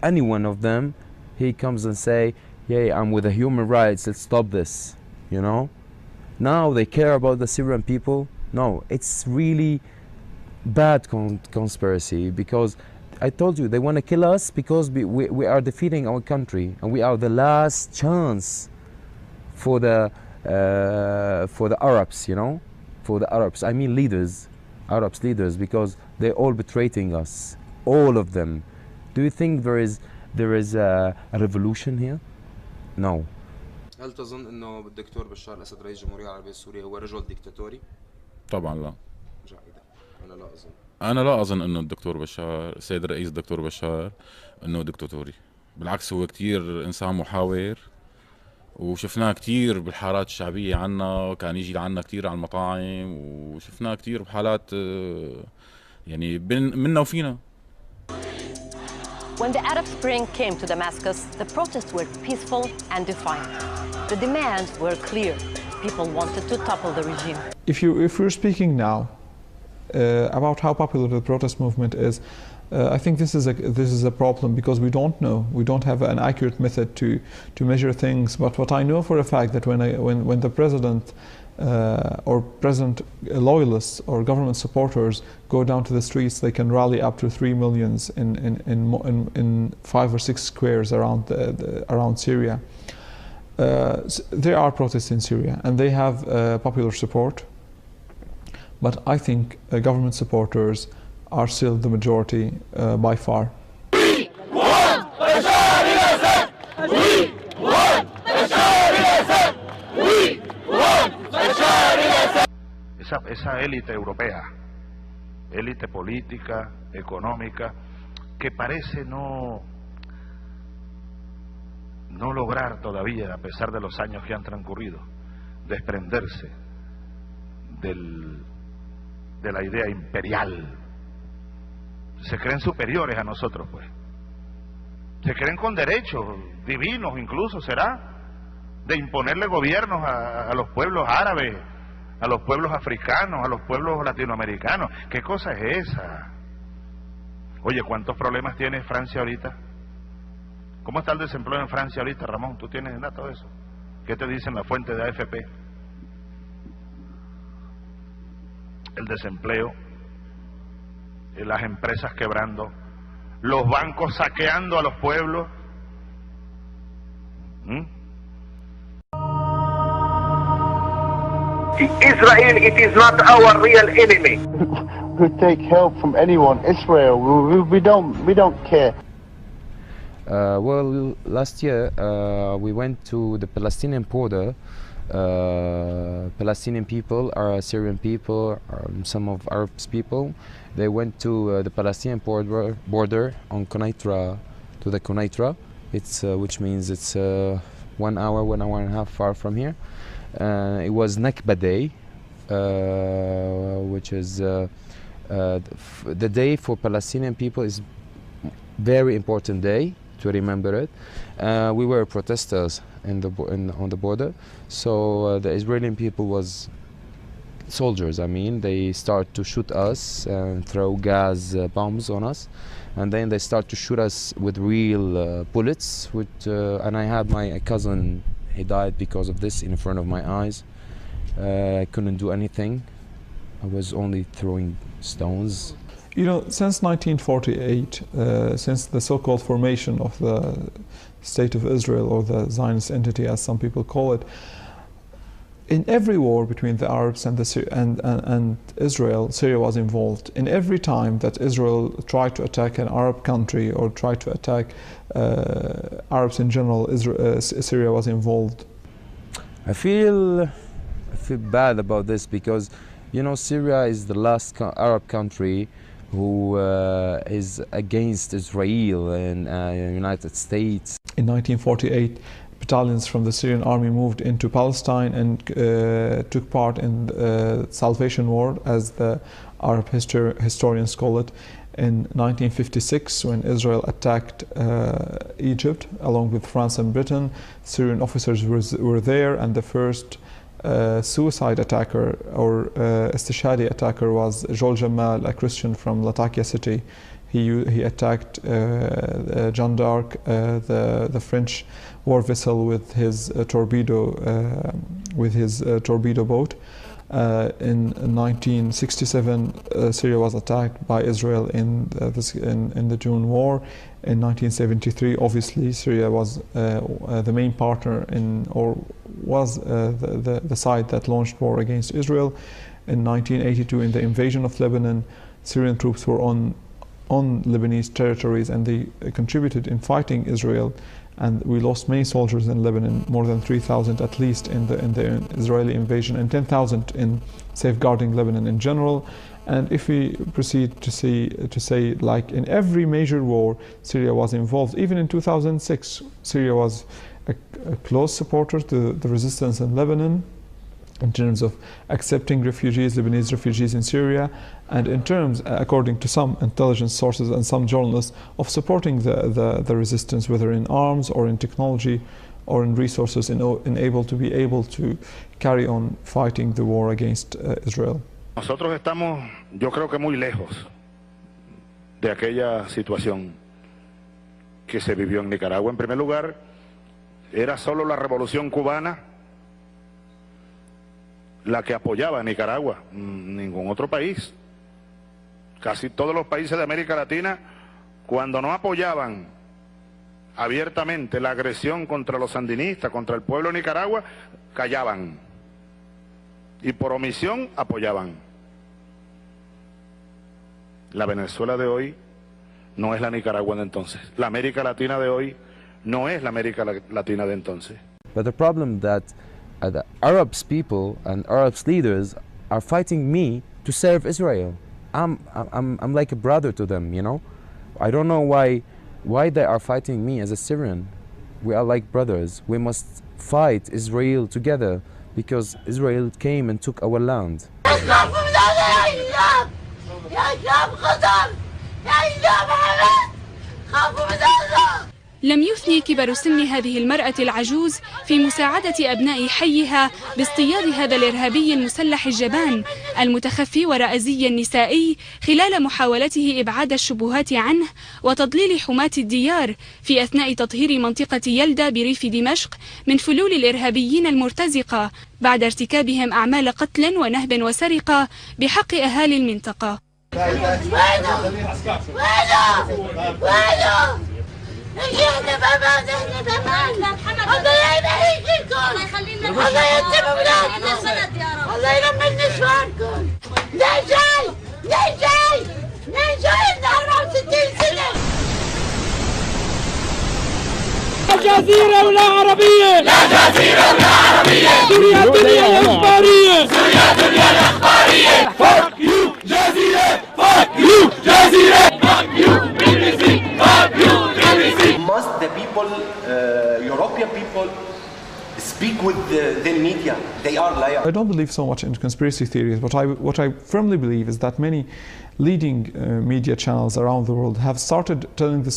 Any one of them, he comes and say, "Yeah, I'm with the human rights. Let's stop this." You know. Now they care about the Syrian people. No, it's really bad conspiracy, because I told you they want to kill us because we are defeating our country, and we are the last chance for the Arabs, you know, for the Arabs. I mean leaders, Arabs leaders, because they're all betraying us, all of them. Do you think there is a revolution here? No. هل تظن انه الدكتور بشار الاسد رئيس الجمهورية العربية السورية هو رجل ديكتاتوري؟ طبعا لا. جيدا. أنا لا أظن إنه الدكتور بشار، السيد الرئيس الدكتور بشار، إنه دكتاتوري. بالعكس هو كتير إنسان محاور، وشفناه كتير بالحارات الشعبية عنا، كان يجي لعنا كتير على المطاعم، وشفناه كتير بحالات يعني منا وفينا. When the Arab Spring came to Damascus, the protests were peaceful and defiant. The demands were clear. People wanted to topple the regime. If we're speaking now about how popular the protest movement is, I think this is a problem, because we don't know. We don't have an accurate method to measure things. But what I know for a fact, that when the president or president loyalists or government supporters go down to the streets, they can rally up to 3 million in 5 or 6 squares around Syria. There are protests in Syria, and they have popular support. But I think government supporters are still the majority by far. We want Bashar al-Assad! We want Bashar al-Assad! We want Bashar al-Assad! Esa élite europea, élite política, económica, que parece no lograr todavía, a pesar de los años que han transcurrido, desprenderse de la idea imperial. Se creen superiores a nosotros, pues. Se creen con derechos divinos, incluso, ¿será? De imponerle gobiernos a los pueblos árabes, a los pueblos africanos, a los pueblos latinoamericanos. ¿Qué cosa es esa? Oye, ¿cuántos problemas tiene Francia ahorita? ¿Cómo está el desempleo en Francia ahorita, Ramón? ¿Tú tienes datos de eso? ¿Qué te dicen la fuente de AFP? El desempleo, las empresas quebrando, los bancos saqueando a los pueblos. Israel, it is not our real enemy. We take help from anyone. Israel, we don't care. Well, last year we went to the Palestinian border. Palestinian people, are Syrian people, some of Arab people. They went to the Palestinian border on Konaitra, to the Konaitra. It's which means it's 1 hour, 1 hour and a half far from here. It was Nakba Day, which is the day for Palestinian people is very important day to remember it. We were protesters on the border, so the Israeli people was soldiers. I mean, they start to shoot us and throw gas bombs on us, and then they start to shoot us with real bullets. And I had my cousin. He died because of this in front of my eyes. I couldn't do anything. I was only throwing stones. You know, since 1948, since the so-called formation of the State of Israel, or the Zionist entity as some people call it, in every war between the Arabs and Israel, Syria was involved. In every time that Israel tried to attack an Arab country or tried to attack Arabs in general, Syria was involved. I feel bad about this because, you know, Syria is the last Arab country who is against Israel and United States. In 1948, battalions from the Syrian army moved into Palestine and took part in the Salvation War, as the Arab historians call it. In 1956, when Israel attacked Egypt along with France and Britain, Syrian officers were there, and the first suicide attacker or istishhadi attacker was Joel Jamal, a Christian from Latakia city. He attacked Jeanne d'Arc, the French war vessel, with his torpedo boat. In 1967, Syria was attacked by Israel in the June War. In 1973, obviously, Syria was the main partner or was the side that launched war against Israel. In 1982, in the invasion of Lebanon, Syrian troops were on Lebanese territories, and they contributed in fighting Israel. And we lost many soldiers in Lebanon, more than 3,000 at least in the Israeli invasion, and 10,000 in safeguarding Lebanon in general. And if we proceed to say, like in every major war, Syria was involved. Even in 2006, Syria was a close supporter to the resistance in Lebanon, in terms of accepting Lebanese refugees in Syria, and in terms, according to some intelligence sources and some journalists, of supporting the resistance, whether in arms or in technology or in resources, to be able to carry on fighting the war against Israel. Nosotros estamos, yo creo que muy lejos de aquella situación que se vivió en Nicaragua. En primer lugar, era solo la revolución cubana la que apoyaba a Nicaragua, ningún otro país. Casi todos los países de América Latina, cuando no apoyaban abiertamente la agresión contra los sandinistas, contra el pueblo de Nicaragua, callaban. Y por omisión apoyaban. La Venezuela de hoy no es la Nicaragua de entonces. La América Latina de hoy no es la América Latina de entonces. But the problem that the Arabs people and Arabs leaders are fighting me to serve Israel. I'm like a brother to them, you know. I don't know why they are fighting me as a Syrian. We are like brothers. We must fight Israel together because Israel came and took our land. لم يثني كبر سن هذه المرأة العجوز في مساعدة أبناء حيها باصطياد هذا الإرهابي المسلح الجبان المتخفي وراء زي النسائي خلال محاولته إبعاد الشبهات عنه وتضليل حماة الديار في أثناء تطهير منطقة يلدا بريف دمشق من فلول الإرهابيين المرتزقة بعد ارتكابهم أعمال قتل ونهب وسرقة بحق أهالي المنطقة. احنا بابا الله يبارك لكم الله يتم بلادكم الله يلمن نسوانكم ليه جاي 64 سنة لا جزيرة ولا عربية لا جزيرة ولا عربية سوريا الدنيا الإخبارية سوريا الدنيا الإخبارية Fuck you جزيرة Fuck you جزيرة Fuck you BBC Fuck you BBC Must the people, European people, speak with the media? They are liars. I don't believe so much in conspiracy theories, but what I firmly believe is that many leading media channels around the world have started telling the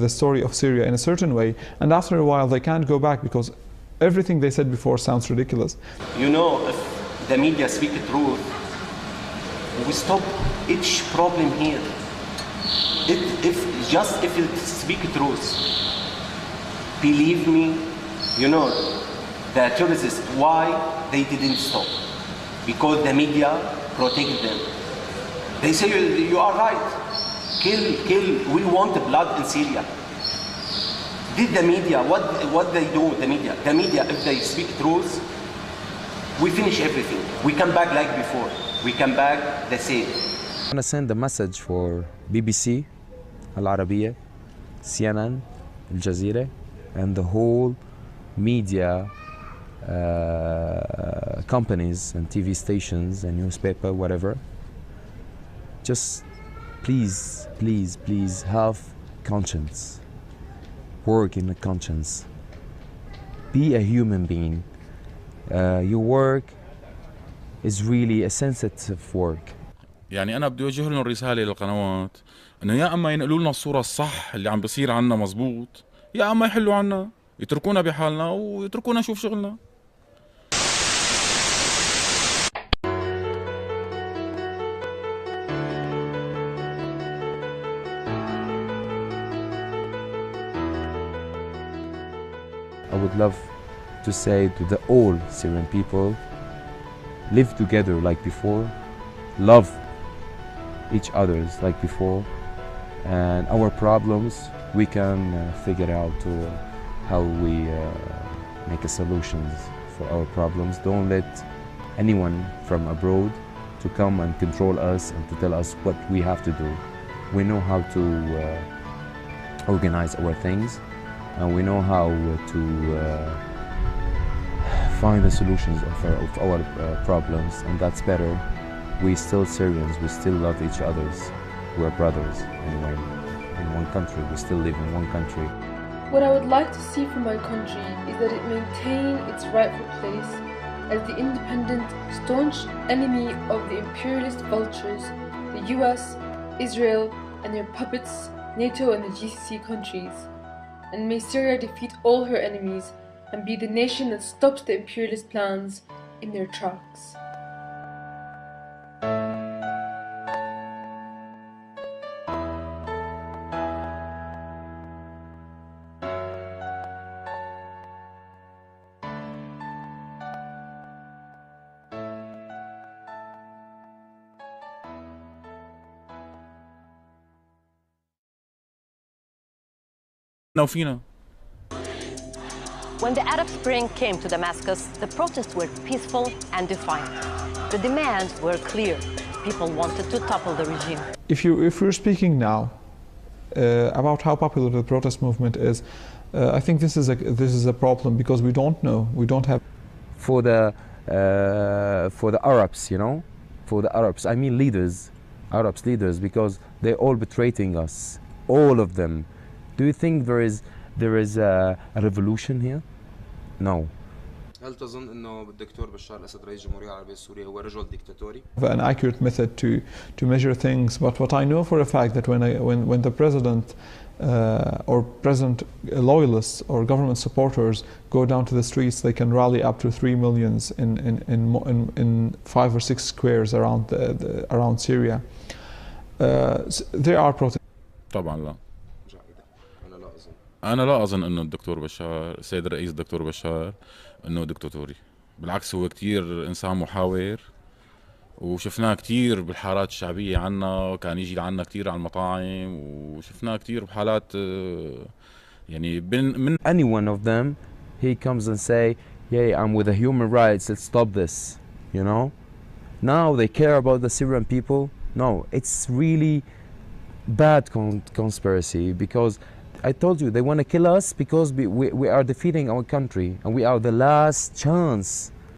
story of Syria in a certain way, and after a while they can't go back because everything they said before sounds ridiculous. You know, if the media speak the truth, we stop each problem here. If you speak truth, believe me, you know, the terrorists, why they didn't stop? Because the media protected them. They say, you are right, kill, we want blood in Syria. Did the media, what they do, the media, if they speak truth, we finish everything. We come back like before. We come back the same. I want to send a message for BBC, Al Arabiya, CNN, Al Jazeera, and the whole media companies and TV stations and newspaper, whatever. Just please, please, please have conscience. Work in the conscience. Be a human being. Your work is really a sensitive work. يعني أنا بدي أوجه لهم رسالة للقنوات إنه يا أما ينقلوا لنا الصورة الصح اللي عم بصير عنا مزبوط، يا أما يحلوا عنا، يتركونا بحالنا ويتركونا نشوف شغلنا. I would love to say to the all Syrian people, live together like before, love each others like before, and our problems we can figure out how we make a solutions for our problems. Don't let anyone from abroad to come and control us and to tell us what we have to do. We know how to organize our things, and we know how to find the solutions of our problems, and that's better. We still Syrians, we still love each other. We're brothers anyway, in one country, we still live in one country. What I would like to see from my country is that it maintain its rightful place as the independent, staunch enemy of the imperialist vultures, the US, Israel, and their puppets, NATO and the GCC countries. And may Syria defeat all her enemies and be the nation that stops the imperialist plans in their tracks. وفينا. When the Arab Spring came to Damascus, the protests were peaceful and defiant. The demands were clear. People wanted to topple the regime. If we're speaking now about how popular the protest movement is, I think this is a problem because we don't know. We don't have. For the Arabs, you know, for the Arabs, I mean leaders, Arabs leaders, because they're all betraying us, all of them. Do you think there is a revolution here? No. هل تظن انه الدكتور بشار الاسد رئيس الجمهورية العربية السورية هو رجل ديكتاتوري؟ An accurate method to measure things, but what I know for a fact that when the president or president loyalists or government supporters go down to the streets, they can rally up to 3 million in 5 or 6 squares around Syria. There are protests. طبعا لا. أنا لا أظن إنه الدكتور بشار، السيد الرئيس الدكتور بشار إنه دكتاتوري. بالعكس هو كتير إنسان محاور، وشفناه كتير بالحارات الشعبية عنا، كان يجي عنا كتير على المطاعم، وشفناه كتير بحالات يعني من any one of them, he comes and say, "Hey, I'm with the human rights. Let's stop this." You know. Now they care about the Syrian people. No, it's really bad conspiracy because. I told you, they want to kill us because we are defeating our country and we are the last chance